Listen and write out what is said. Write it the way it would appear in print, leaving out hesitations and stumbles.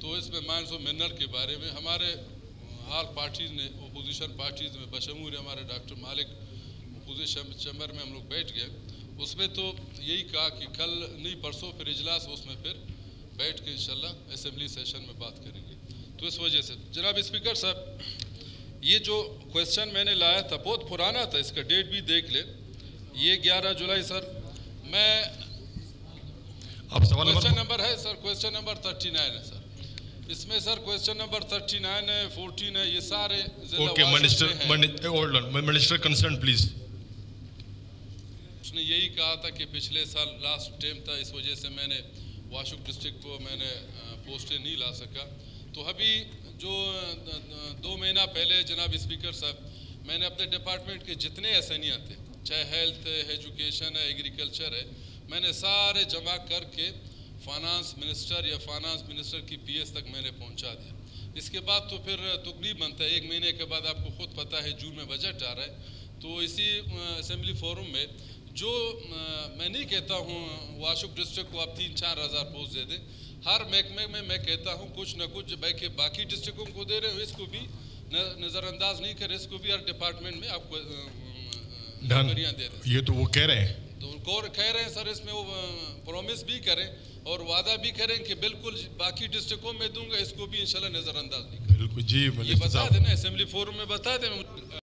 तो इसमें mines of mineral के बारे में हमारे ऑल पार्टीज़ ने, अपोजिशन पार्टीज़ में बशमूल हमारे डॉक्टर मालिक अपोजिशन चैम्बर में हम लोग बैठ गए। उसमें तो यही कहा कि कल नहीं परसों फिर इजलास, उसमें फिर बैठ के इंशाल्लाह असेंबली सेशन में बात करेंगे। तो इस वजह से जनाब स्पीकर साहब, ये जो क्वेश्चन मैंने लाया था बहुत पुराना था, इसका डेट भी देख ले, ये 11 जुलाई सर। मैं अब सवाल क्वेश्चन नंबर है सर, क्वेश्चन नंबर 39 है सर। इसमें सर क्वेश्चन नंबर 39 है, 14 है, ये सारे ओके मिनिस्टर कंसर्न प्लीज। उसने यही कहा था कि पिछले साल लास्ट टाइम था, इस वजह से मैंने वाशुक डिस्ट्रिक्ट को मैंने पोस्टें नहीं ला सका। तो अभी जो 2 महीना पहले जनाब स्पीकर साहब, मैंने अपने डिपार्टमेंट के जितने एसएनियाँ थे, चाहे हेल्थ है, एजुकेशन है, एग्रीकल्चर है, मैंने सारे जमा करके फाइनेंस मिनिस्टर या फाइनेंस मिनिस्टर की पीएस तक मैंने पहुंचा दिया। इसके बाद तो फिर तुकरीब बनता है, 1 महीने के बाद आपको खुद पता है जून में बजट आ रहा है। तो इसी असेंबली फोरम में जो मैं नहीं कहता हूँ वाशुक डिस्ट्रिक्ट को आप 3-4 हज़ार पोस्ट दे दें, हर महकमे में मैं कहता हूँ कुछ न कुछ बाकी डिस्ट्रिक्टों को दे रहे हो, इसको भी नज़रअंदाज नहीं करें, इसको भी हर डिपार्टमेंट में आपको नौकरियाँ दे रहे हैं। ये तो वो कह रहे हैं, तो कह रहे हैं सर, इसमें वो प्रॉमिस भी करें और वादा भी करें कि बिल्कुल बाकी डिस्ट्रिक्टों में दूंगा, इसको भी इंशाल्लाह नज़रअंदाज नहीं करें। बिल्कुल जी, ये बता देना असेंबली फोरम में बता दें।